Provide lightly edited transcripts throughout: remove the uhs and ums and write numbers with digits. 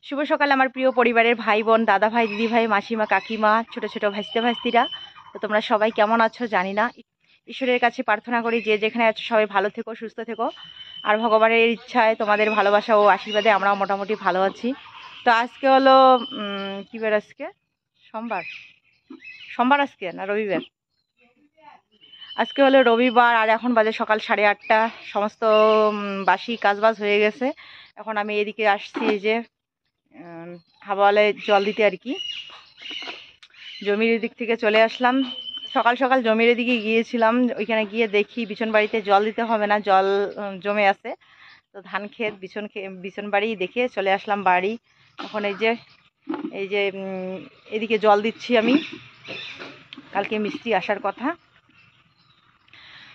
শুভ সকাল আমার প্রিয় পরিবারের ভাই বোন, দাদা ভাই, দিদি ভাই, মাসিমা, কাকিমা, ছোট ছোট ভাইস্তে ভাইস্তিরা। তো তোমরা সবাই কেমন আছো জানি না। ঈশ্বরের কাছে প্রার্থনা করি যে যেখানে আছো সবাই ভালো থেকো, সুস্থ থেকো। আর ভগবানের ইচ্ছায়, তোমাদের ভালোবাসা ও আশীর্বাদে আমরাও মোটামুটি ভালো আছি। তো আজকে হলো কি বার? আজকে সোমবার। সোমবার আজকে না রবিবার? আজকে হলো রবিবার। আর এখন বাজে সকাল 8:30। সমস্ত বাসি কাজবাজ হয়ে গেছে। এখন আমি এদিকে আসছি, এই যে হাওয়ালে জল দিতে আর কি। জমির দিক থেকে চলে আসলাম। সকাল সকাল জমির দিকে গিয়েছিলাম, ওইখানে গিয়ে দেখি বিছন বাড়িতে জল দিতে হবে না, জল জমে আছে। তো ধান ক্ষেত বিছন বাড়ি দেখে চলে আসলাম বাড়ি। এখন এই যে এদিকে জল দিচ্ছি আমি। কালকে মিস্ত্রি আসার কথা।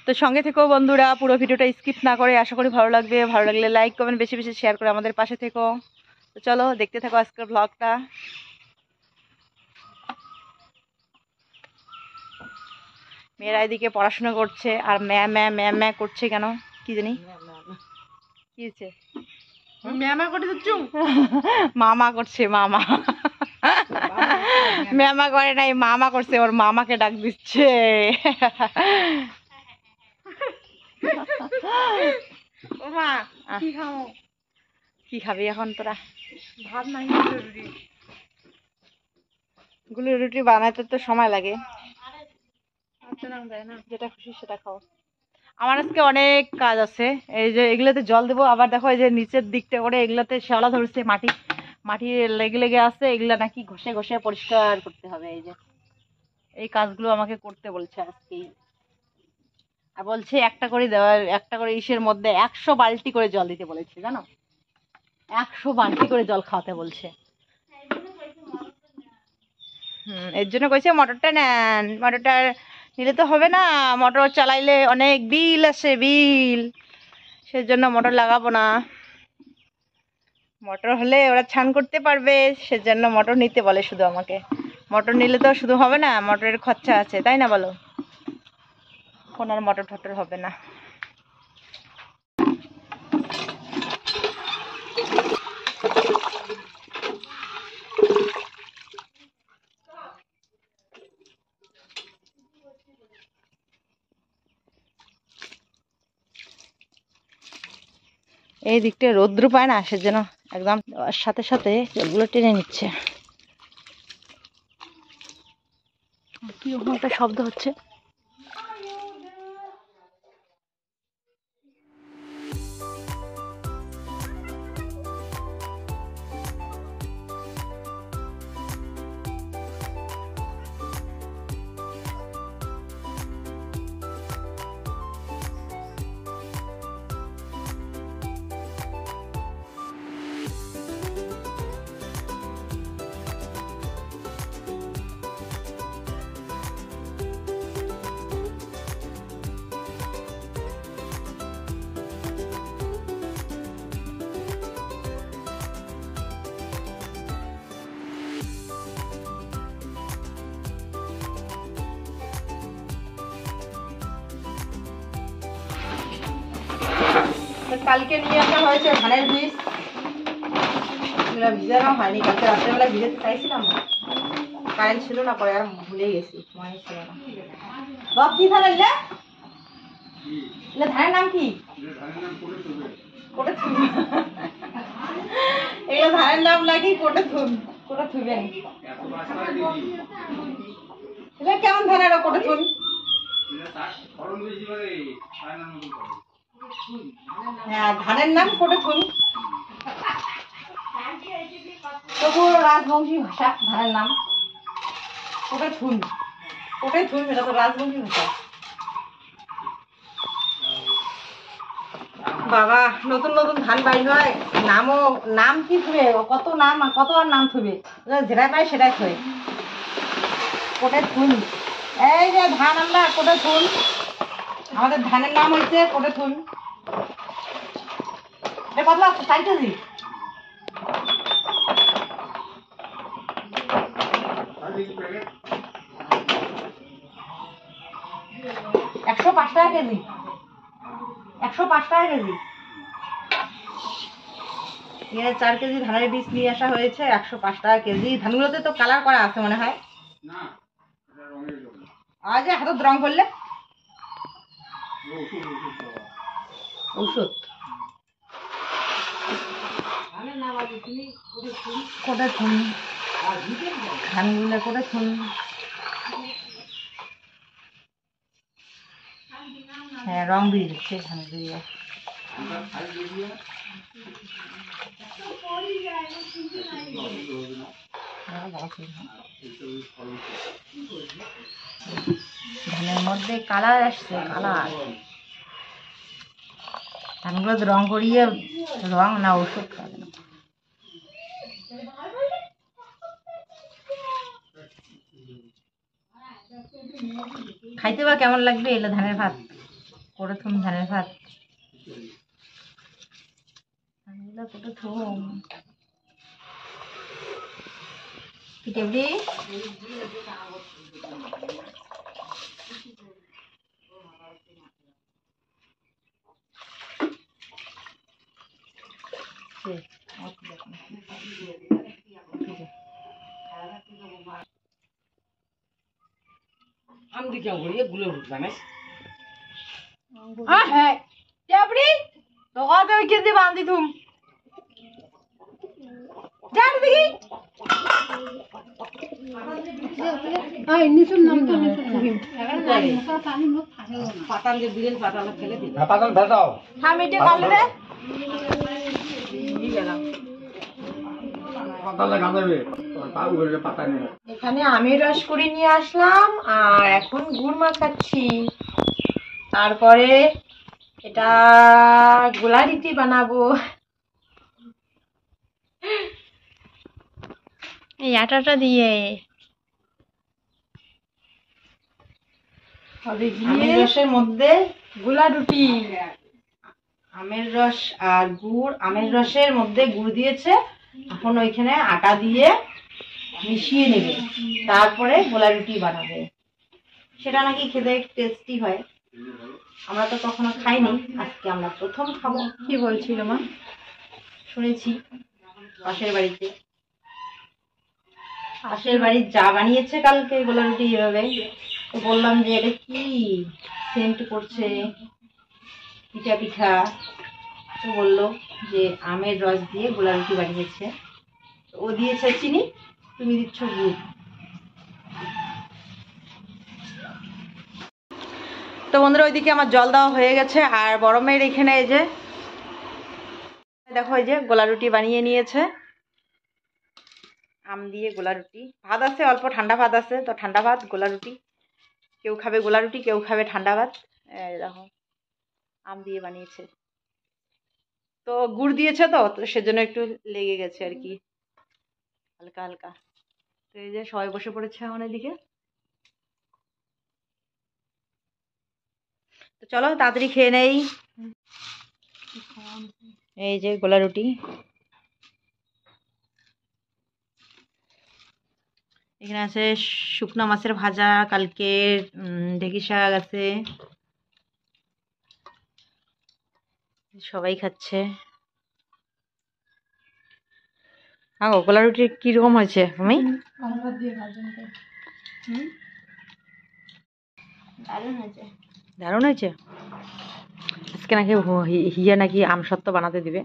তো সঙ্গে থেকেও বন্ধুরা, পুরো ভিডিওটা স্কিপ না করে, আশা করি ভালো লাগবে। ভালো লাগলে লাইক কমেন্ট বেশি বেশি শেয়ার করে আমাদের পাশে থেকো। তো চলো দেখতে থাকো আজকের ব্লগটা। মেয়েরা এদিকে পড়াশোনা করছে আর ম্যা করছে কেন কি জানি, কি হয়েছে? মামা করছে, মামা। ম্যামা করে নাই, মামা করছে, ওর মামাকে ডাক দিচ্ছে। কি খাবি এখন তোরা? ভাত নাই, গুলো রুটি বানাতে তো সময় লাগে। যেটা খুশি সেটা খাও। আমার আজকে অনেক কাজ আছে। এই যে এগুলোতে জল দেবো, আবার দেখো এই যে নিচের দিকটা করে এগুলোতে শ্যাওলা ধরছে, মাটি লেগে লেগে আছে, এগুলা নাকি ঘষে ঘষে পরিষ্কার করতে হবে। এই যে এই কাজগুলো আমাকে করতে বলছে আজকেই। আর বলছে একটা করে ইসের মধ্যে 100 বালতি করে জল দিতে বলেছে, জানো? 100 বালতি করে জল খাওয়াতে বলছে। এর জন্য কইছে মোটরটা নেন। মোটরটা নিলে তো হবে না, মোটর চালাইলে অনেক বিল আসে, বিল। সেজন্য মোটর লাগাবো না। মোটর হলে ওরা ছান করতে পারবে, সেজন্য মোটর নিতে বলে শুধু আমাকে। মোটর নিলে তো শুধু হবে না, মোটরের খরচা আছে, তাই না বলো? কোন আর মোটর ঠটর হবে না। এই দিকটা রৌদ্র পায় না, সেজন্য একদম সাথে সাথে জলগুলো টেনে নিচ্ছে। কি একটা শব্দ হচ্ছে। কালকে নিয়ে আসা হয়েছে ধানের বীজ, ভিজানো হয়নি। কালকে রাত্রেবেলা ভিজাতে চাইছিলাম, কারেন্ট ছিল না, পরে আর ভুলে গেছি, মনে ছিল না। বাপ কি ধান এলে? ধানের নাম কি? এগুলো ধানের নাম নাকি কোটে থুবেন? কেমন ধানের কোটে থুন? হ্যাঁ, ধানের নাম কোটে থুন। তবুও রাজবংশী ভাষা, ধানের নাম কোটে থুন। কোটে থুন, এটা তো রাজবংশী ভাষা। বাবা, নতুন নতুন ধান বাইর হয়, নাম কি থুবে? কত নাম, কত আর নাম থুবে, যেটাই পাই সেটাই থুবে। কোটে থুন। এই যে ধান আনলা, কোটে থুন। আমাদের ধানের নাম হয়েছে কোটে থুন। এটা কত আছে? 4 কেজি। 105 টাকা কেজি। 105 টাকা কেজি। এখানে 4 কেজি ধানের বীজ নিয়ে আসা হয়েছে, 105 টাকা কেজি। ধানগুলোতে তো কালার করা আছে মনে হয় না, আজ হাতত রং করলে ঔষধ কোটা থুন ধানগুলো কোটা থুন। হ্যাঁ, রং দিয়ে দিচ্ছে ধান দিয়ে। ধানের মধ্যে কালার আসছে, কালার। ধানগুলো রং করিয়ে রং না ওষুধ খাবে না। খাইতে বা কেমন লাগবে? এলো ধানের ভাত করে থুম, ধানের ভাত ধানগুলো করে থুম। পিঠেবড়ি আমি क्या करिए गुले জানিস হ্যাঁ পিঠেবড়ি তো কত কেজি বাঁধি তুম জান দেখি পাতাল যে দিলেন পাতাল ফেলে দিন পাতাল ভেজাও হ্যাঁ মিটে কালে রে এখানে আমের রস করে নিয়ে আসলাম আর এখন গুড় মাখাচ্ছি। তারপরে এটা গোলারিটি বানাবো। এই আটাটা দিয়ে আমের রসের মধ্যে গোলা রুটি, আমের রস আর গুড়, আমের রসের মধ্যে গুড় দিয়েছে। এখন ওইখানে আটা দিয়ে মিশিয়ে নেবে, তারপরে গোলা রুটি বানাবে। সেটা নাকি খেতে টেস্টি হয়। আমরা তো কখনো খাইনি, আজকে আমরা প্রথম খাবো। কি বলছিল মা? শুনেছি পাশের বাড়িতে, পাশের বাড়ির যা বানিয়েছে কালকে গোলা রুটি এভাবে। তো বললাম যে এটা কি সেন্ট করছে, পিঠা পিঠা। তো বললো যে আমের রস দিয়ে গোলা রুটি বানিয়েছে। ও দিয়েছে চিনি, তুমি দিচ্ছ গুড়। তো বন্ধুরা ওইদিকে আমার জল দেওয়া হয়ে গেছে আর বড় মেয়ের এখানে এই যে দেখো এই যে গোলা রুটি বানিয়ে নিয়েছে, আম দিয়ে গোলা রুটি। ভাত আছে অল্প, ঠান্ডা ভাত আছে, তো ঠান্ডা ভাত গোলা রুটি। কেউ খাবে গোলা রুটি, কেউ খাবে ঠান্ডা ভাত। দেখো আম দিয়ে বানিয়েছে, তো গুড় দিয়েছে তো সেজন্য একটু লেগে গেছে আর কি, হালকা হালকা। তো এই যে সবাই বসে পড়েছে এখন এদিকে। তো চলো তাড়াতাড়ি খেয়ে নেই। এই যে গোলা রুটি, এখানে আছে শুকনো মাছের ভাজা, কালকে ঢেঁকি শাক আছে, সবাই খাচ্ছে। আগো গোলা রুটি কিরকম হয়েছে তুমি? দারুণ হয়েছে। আজকে নাকি হিয়া নাকি আমসত্ত্ব বানাতে দিবে।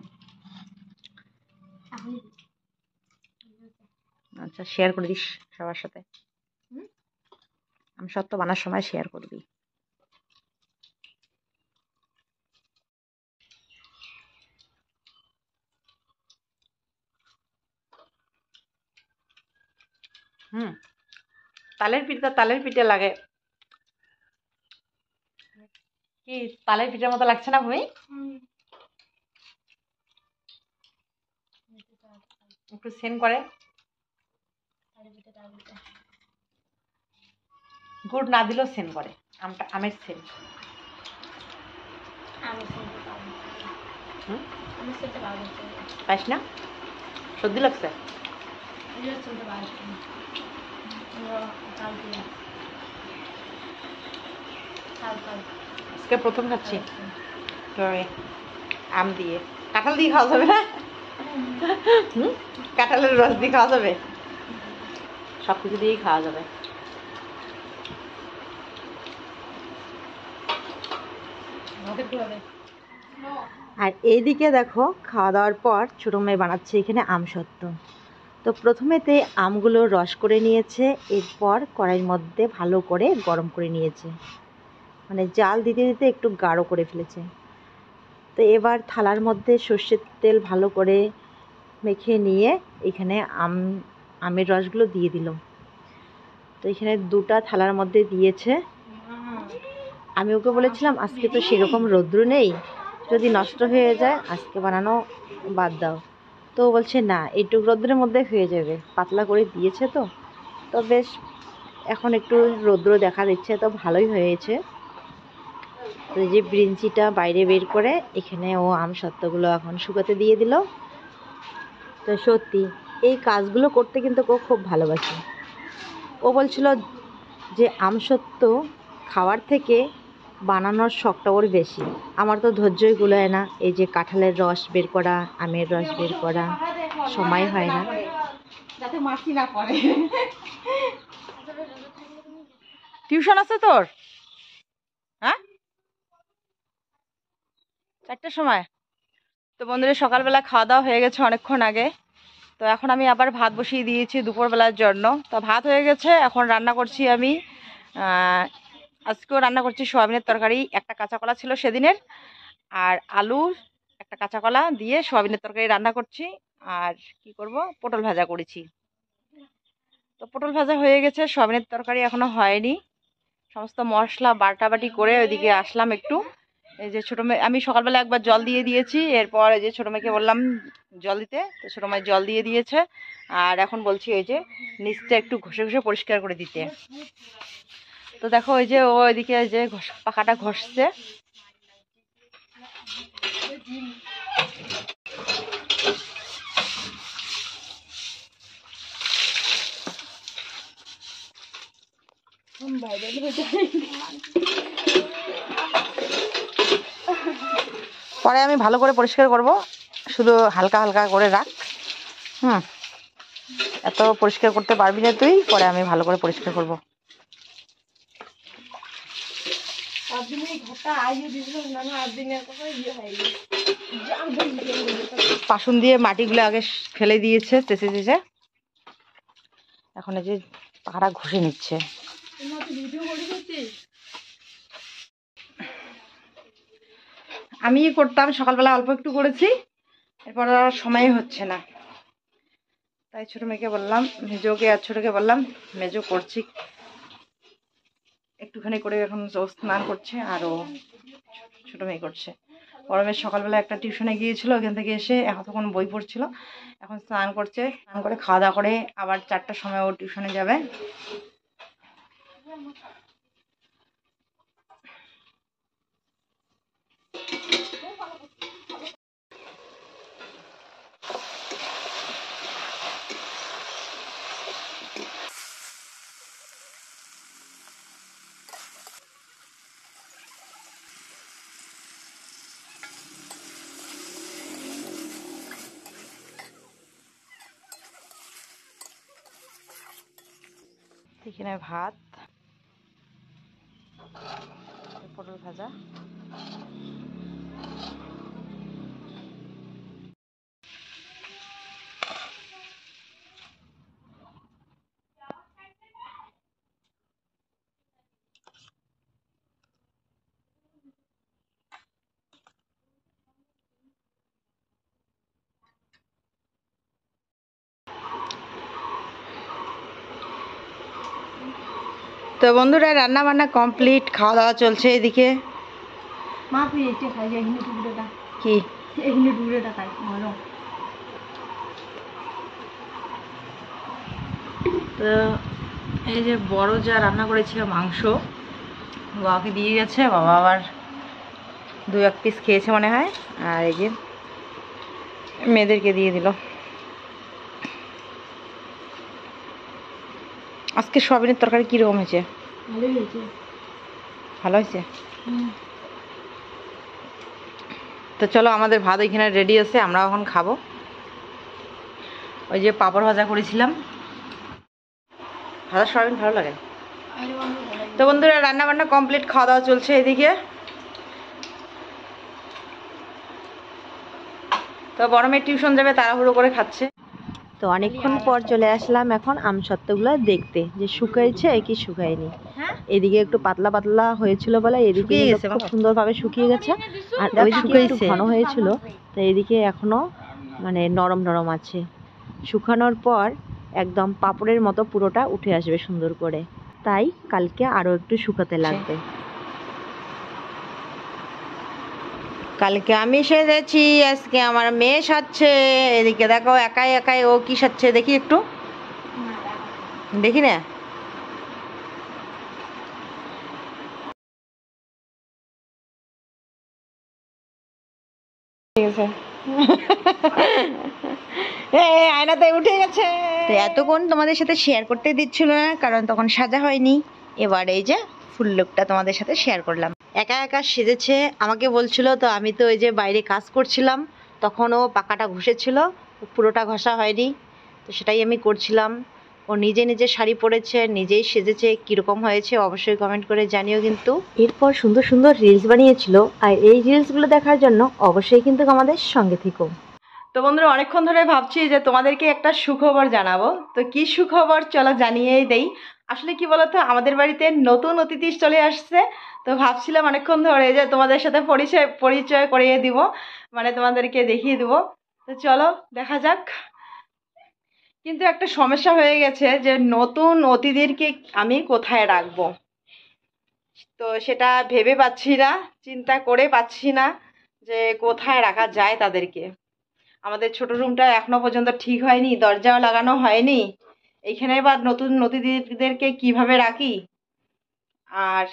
আচ্ছা, শেয়ার করে দিস সবার সাথে। আমসত্ত্ব বানার সময় শেয়ার করবি। তালের পিঠে লাগে কি? তালের পিঠের মতো লাগছে না ভূমি? একটু সেন করে, গুড় না দিলেও সেন করে, আমটা আমের সেন। পাইস না? সর্দি লাগছে? আজকে প্রথম খাচ্ছি আম দিয়ে। কাঁঠাল দিয়ে খাওয়া যাবে না? কাঁঠালের রস দিয়ে খাওয়া যাবে, সব কিছু দিয়েই খাওয়া যাবে। আর এইদিকে দেখো খাওয়া দাওয়ার পর ছোটো মেয়ে বানাচ্ছে এখানে আমসত্ত্ব। তো প্রথমেতে আমগুলো রস করে নিয়েছে, এরপর কড়াইয়ের মধ্যে ভালো করে গরম করে নিয়েছে, মানে জাল দিতে দিতে একটু গাঢ় করে ফেলেছে। তো এবার থালার মধ্যে সর্ষের তেল ভালো করে মেখে নিয়ে এখানে আমের রসগুলো দিয়ে দিল। তো এখানে দুটা থালার মধ্যে দিয়েছে। আমি ওকে বলেছিলাম আজকে তো সেরকম রৌদ্র নেই, যদি নষ্ট হয়ে যায় আজকে বানানো বাদ দাও। তো বলছে না, এইটুকু রৌদ্রের মধ্যে হয়ে যাবে, পাতলা করে দিয়েছে তো। তো বেশ এখন একটু রৌদ্র দেখা দিচ্ছে, তো ভালোই হয়েছে। তো এই যে ব্রিঞ্চিটা বাইরে বের করে এখানে ও আমসত্ত্বগুলো এখন শুকাতে দিয়ে দিল। তো সত্যি এই কাজগুলো করতে কিন্তু ও খুব ভালোবাসে। ও বলছিল যে আমসত্ত্ব খাওয়ার থেকে বানানোর শখটা ওর বেশি। আমার তো ধৈর্যই কুলায় না, এই যে কাঁঠালের রস বের করা, আমের রস বের করা, সময় হয় না। যাতে মাছি না পড়ে। টিউশন আছে তোর? হ্যাঁ, 4টার সময়। তো বন্ধুরা সকালবেলা খাওয়া দাওয়া হয়ে গেছে অনেকক্ষণ আগে। তো এখন আমি আবার ভাত বসিয়ে দিয়েছি দুপুরবেলার জন্য। তো ভাত হয়ে গেছে, এখন রান্না করছি আমি। আজকেও রান্না করছি সোয়াবিনের তরকারি, একটা কাঁচা কলা ছিল সেদিনের, আর আলু একটা কাঁচা কলা দিয়ে সোয়াবিনের তরকারি রান্না করছি। আর কি করব, পটল ভাজা করেছি। তো পটল ভাজা হয়ে গেছে, সোয়াবিনের তরকারি এখনো হয়নি। সমস্ত মশলা বাটাবাটি করে ওইদিকে আসলাম একটু। এই যে ছোটো মেয়ে, আমি সকালবেলা একবার জল দিয়ে দিয়েছি, এরপর এই যে ছোটো মেয়েকে বললাম জল দিতে, তো ছোটো মেয়ে জল দিয়ে দিয়েছে। আর এখন বলছি ওই যে নিচটা একটু ঘষে ঘষে পরিষ্কার করে দিতে। তো দেখো ওই যে ও ওইদিকে যে পাখাটা ঘষছে। পরে আমি ভালো করে পরিষ্কার করব, শুধু হালকা হালকা করে রাখ। এত পরিষ্কার করতে পারবি না তুই, পরে আমি ভালো করে পরিষ্কার করব। পাশুন দিয়ে মাটিগুলো আগে ফেলে দিয়েছে চেঁচে চেঁচে, এখন এই যে পাড়া ঘষে নিচ্ছে। আমি করতাম সকালবেলা, অল্প একটু করেছি, এরপর আর সময় হচ্ছে না। তাই ছোটো মেয়েকে বললাম, মেজোকে আর ছোটোকে বললাম, মেজো করছি একটুখানি করে, এখন ও স্নান করছে আর ও ছোটো মেয়ে করছে। বড় মেয়ে সকালবেলা একটা টিউশনে গিয়েছিল, ওখান থেকে এসে এতক্ষণ বই পড়ছিল, এখন স্নান করছে। স্নান করে খাওয়া দাওয়া করে আবার 4টার সময় ও টিউশনে যাবে। এখানে ভাত, পটল ভাজা। তো বন্ধুরা রান্না বান্না কমপ্লিট, খাওয়া দাওয়া চলছে এদিকে। মা তুই এটা খাই, এখানে টুকরে দা কি এখানে টুকরে দা খাই ভালো। তো এই যে বড় যা রান্না করেছিল মাংস, বাবাকে দিয়ে গেছে, বাবা আবার 2-1 পিস খেয়েছে মনে হয়। আর এই যে মেয়েদেরকে দিয়ে দিল। আজকে সোয়াবিনের তরকারি কীরকম হয়েছে? ভালোই হয়েছে। ভালো হয়েছে। তো চলো আমাদের ভাত এখানে রেডি আছে, আমরা এখন খাবো। ওই যে পাঁপড় ভাজা করেছিলাম, ভাজা সয়াবিন ভালো লাগে। তো বন্ধুরা রান্না বান্না কমপ্লিট, খাওয়া দাওয়া চলছে এদিকে। তো বড় মেয়ে টিউশন যাবে, তাড়াহুড়ো করে খাচ্ছে। তো অনেকক্ষণ পর চলে আসলাম এখন আমসত্ত্বগুলো দেখতে, যে শুকাইছে কি শুকায়নি। এদিকে একটু পাতলা পাতলা হয়েছিল বলে এদিকে খুব সুন্দরভাবে শুকিয়ে গেছে, আর ওইদিকে একটু ঘন হয়েছিল, তো এদিকে এখনো মানে নরম নরম আছে। শুকানোর পর একদম পাপড়ের মতো পুরোটা উঠে আসবে সুন্দর করে, তাই কালকে আরো একটু শুকাতে লাগবে। কালকে আমি সেজেছি, আজকে আমার মেয়ে সাজছে। এদিকে দেখো একাই একাই ও কি সাজছে দেখি একটু, দেখি না। ঠিক আছে, আয়নাতে উঠে গেছে। তো এতক্ষণ তোমাদের সাথে শেয়ার করতে দিচ্ছিল না, কারণ তখন সাজা হয়নি। এবার এই যে ফুল লুকটা তোমাদের সাথে শেয়ার করলাম। একা একা সেজেছে, আমাকে বলছিল, তো আমি তো ওই যে বাইরে কাজ করছিলাম, তখনও পাকাটা ঘষেছিল, পুরোটা ঘষা হয়নি, তো সেটাই আমি করছিলাম। ও নিজে নিজে শাড়ি পরেছে, নিজেই সেজেছে, কীরকম হয়েছে অবশ্যই কমেন্ট করে জানিও কিন্তু। এরপর সুন্দর সুন্দর রিলস বানিয়েছিল, আর এই রিলসগুলো দেখার জন্য অবশ্যই কিন্তু আমাদের সঙ্গে থেকো। তো বন্ধুরা অনেকক্ষণ ধরে ভাবছি যে তোমাদেরকে একটা সুখবর জানাবো, তো কি সুখবর চলো জানিয়েই দেই। আসলে কি বলতো, আমাদের বাড়িতে নতুন অতিথি চলে আসছে, তো ভাবছিলাম অনেকক্ষণ ধরে যে তোমাদের সাথে পরিচয় করিয়ে দিব, মানে তোমাদেরকে দেখিয়ে দিব। তো চলো দেখা যাক। কিন্তু একটা সমস্যা হয়ে গেছে, যে নতুন অতিথিদেরকে আমি কোথায় রাখবো, তো সেটা ভেবে পাচ্ছি না, চিন্তা করে পাচ্ছি না যে কোথায় রাখা যায় তাদেরকে। আমাদের ছোট রুমটা এখনো পর্যন্ত ঠিক হয়নি, দরজাও লাগানো হয়নি, এইখানে এবার নতুন অতিথিদেরকে কিভাবে রাখি। আর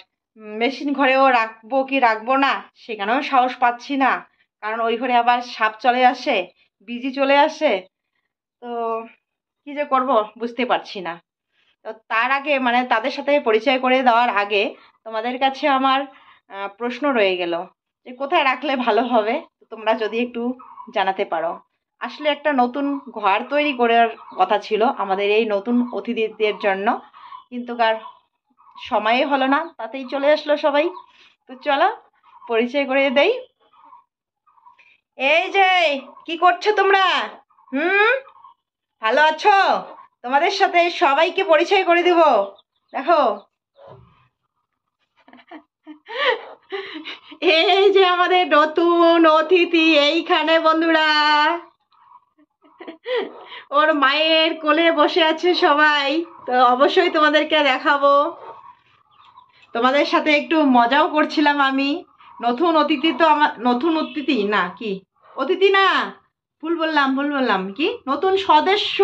মেশিন ঘরেও রাখবো কি রাখবো না, সেখানেও সাহস পাচ্ছি না, কারণ ওই ঘরে আবার সাপ চলে আসে, বিজি চলে আসে। তো কি যে করব বুঝতে পারছি না। তো তার আগে মানে তাদের সাথে পরিচয় করে দেওয়ার আগে তোমাদের কাছে আমার প্রশ্ন রয়ে গেল, যে কোথায় রাখলে ভালো হবে, তোমরা যদি একটু জানাতে পারো। আসলে একটা নতুন ঘর তৈরি করার কথা ছিল আমাদের এই নতুন অতিথিদের জন্য, কিন্তু কার সময়ে হলো না, তাতেই চলে আসলো সবাই। তো চলো পরিচয় করে দেই। এই যে কি করছো তোমরা, ভালো আছো? তোমাদের সাথে সবাইকে পরিচয় করে দিব। দেখো এই যে আমাদের নতুন অতিথি এইখানে বন্ধুরা, ওর মায়ের কোলে বসে আছে সবাই। তো অবশ্যই তোমাদেরকে দেখাবো, তোমাদের সাথে একটু মজাও করছিলাম আমি। নতুন অতিথি তো আমার, নতুন অতিথি না কি অতিথি না, ভুল বললাম কি নতুন সদস্য,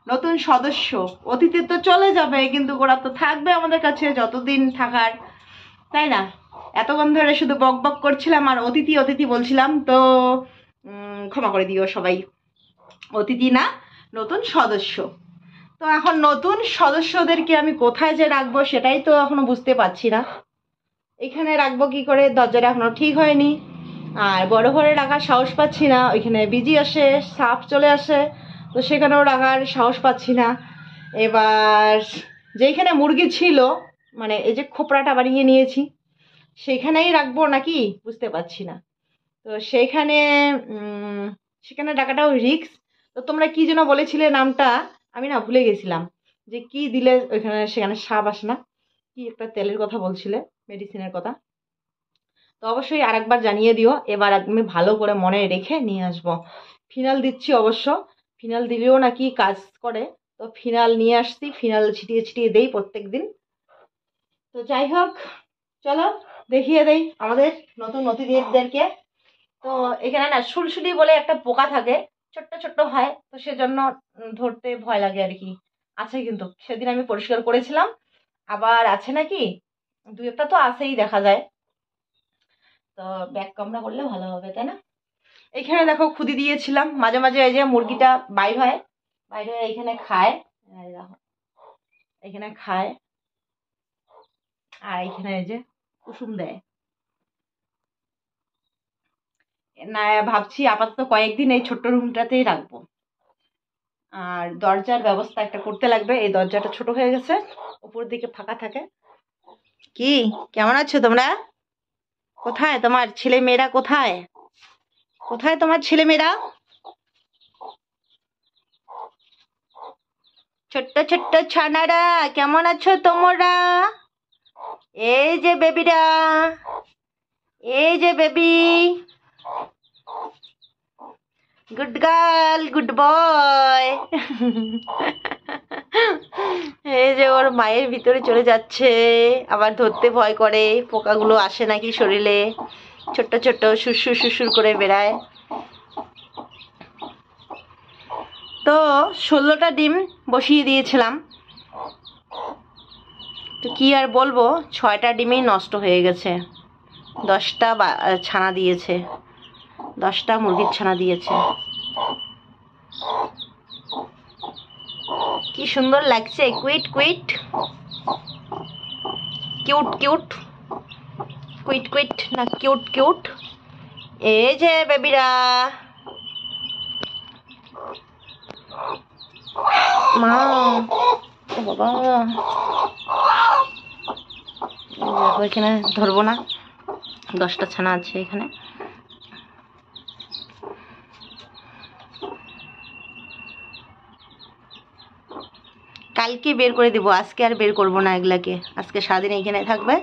নতুন সদস্য। অতিথি তো চলে যাবে, কিন্তু ওরা তো থাকবে আমাদের কাছে যতদিন থাকার, তাই না? এতক্ষণ ধরে শুধু বক বক করছিলাম আর অতিথি অতিথি বলছিলাম, তো ক্ষমা করে দিও সবাই। অতিথি না, নতুন সদস্য। তো এখন নতুন সদস্যদেরকে আমি কোথায় যে রাখবো সেটাই তো এখনো বুঝতে পারছি না। এখানে রাখবো কি করে, দরজাটা এখনো ঠিক হয়নি। আর বড় ঘরে রাখার সাহস পাচ্ছি না, ওইখানে বিজি আসে, সাপ চলে আসে, তো সেখানেও রাখার সাহস পাচ্ছি না। এবার যেখানে মুরগি ছিল, মানে এই যে খোপড়াটা বানিয়ে নিয়েছি, সেখানেই রাখবো নাকি বুঝতে পারছি না। তো সেইখানে সেখানে রাখাটাও রিস্ক। তো তোমরা কি যেন বলেছিলে নামটা, আমি না ভুলে গেছিলাম, যে কি দিলে ওইখানে সেখানে সাপ আসে না, কি একটা তেলের কথা বলছিলে, মেডিসিনের কথা। তো অবশ্যই আরেকবার জানিয়ে দিও, এবার আমি ভালো করে মনে রেখে নিয়ে আসবো। ফিনাল দিচ্ছি অবশ্য, ফিনাল দিলেও নাকি কাজ করে, তো ফিনাল নিয়ে আসছি, ফিনাল ছিটিয়ে ছিটিয়ে দেই প্রত্যেক দিন। তো যাই হোক, চলো দেখিয়ে দেই আমাদের নতুন অতিথিদেরকে। তো এখানে না সুলসুলি বলে একটা পোকা থাকে, ছোট্ট ছোট্ট হয়, তো সেজন্য ধরতে ভয় লাগে আর কি। আছে কিন্তু সেদিন আমি পরিষ্কার করেছিলাম, আবার আছে নাকি, দু একটা তো আছেই দেখা যায়। তো ব্যাক কামড়া করলে ভালো হবে, তাই না? এইখানে দেখো খুদি দিয়েছিলাম, মাঝে মাঝে এই যে মুরগিটা বাইর হয়, বাইর হয়ে এইখানে খায়, এই দেখো এখানে খায়, আর এইখানে এই যে কুসুম দেয়। না ভাবছি আপাতত কয়েকদিন এই ছোট্ট রুমটাতেই রাখবো। আর দরজার ব্যবস্থা একটা করতে লাগবে, এই দরজাটা ছোট হয়ে গেছে, উপর দিকে ফাঁকা থাকে। কি কেমন আছো তোমরা? কোথায় তোমার ছেলে মেয়েরা? কোথায় কোথায় তোমার ছেলে মেয়েরা? ছোট্ট ছোট্ট ছানারা কেমন আছো তোমরা? এই যে বেবিরা, এই যে baby, good girl, good boy. এই যে ওর মায়ের ভিতরে চলে যাচ্ছে, আবার ধরতে ভয় করে, পোকাগুলো আসে নাকি শরীরে, ছোট্ট ছোট্ট সুসুর সুসুর করে বেড়ায়। তো 16টা ডিম বসিয়ে দিয়েছিলাম, তো কি আর বলবো, 6টা ডিমই নষ্ট হয়ে গেছে। 10টা ছানা দিয়েছে, 10টা মুরগির ছানা দিয়েছে। কি সুন্দর লাগছে, quite quite, cute cute, quite quite না কিউট কিউট। এই যে বেবিরা, মা, ও বাবা, এখানে ধরবো না, 10টা ছানা আছে এখানে। কালকে বের করে দিব, আজকে আর বের করব না এগুলাকে, আজকে সারাদিন এখানে থাকবে।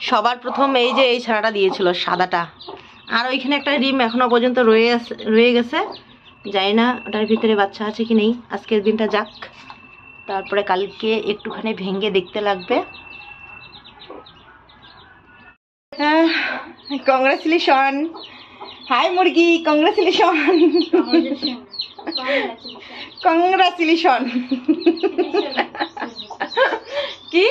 সবার প্রথম এই যে এই ছানাটা দিয়েছিল সাদাটা, আর ওইখানে একটা ডিম এখনো পর্যন্ত রয়ে গেছে, জানি না ওটার ভিতরে বাচ্চা আছে কি নেই। আজকের দিনটা যাক, তারপরে কালকে একটুখানি ভেঙে দেখতে লাগবে। কংগ্রাচুলেশন, হাই মুরগি, কংগ্রাচুলেশন, কংগ্রাচুলেশন। কি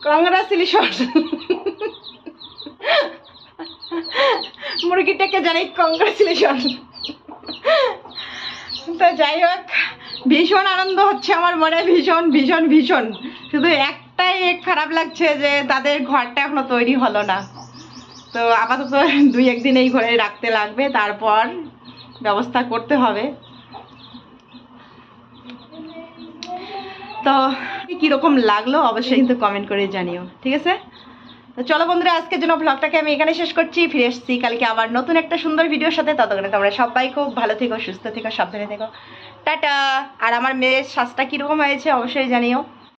কংগ্রাচুলেশন? মুরগিটাকে জানাই কংগ্রাচুলেশন। তো যাই হোক, ভীষণ আনন্দ হচ্ছে আমার মনে, ভীষণ ভীষণ ভীষণ। শুধু একটাই খারাপ লাগছে যে তাদের ঘরটা এখনো তৈরি হলো না। তো আপাতত 2-1 দিন এই ঘরে রাখতে লাগবে, তারপর ব্যবস্থা করতে হবে। তো কীরকম লাগলো অবশ্যই কিন্তু কমেন্ট করে জানিও, ঠিক আছে? তো চলো বন্ধুরা, আজকের জন্য ব্লগটাকে আমি এখানে শেষ করছি। ফিরে এসেছি কালকে আবার নতুন একটা সুন্দর ভিডিওর সাথে। ততক্ষণে তোমরা সবাই খুব ভালো থেকো, সুস্থ থেকো, সাবধানে থেকো, টাটা। আর আমার মেয়ের শ্বাসটা কীরকম হয়েছে অবশ্যই জানিও।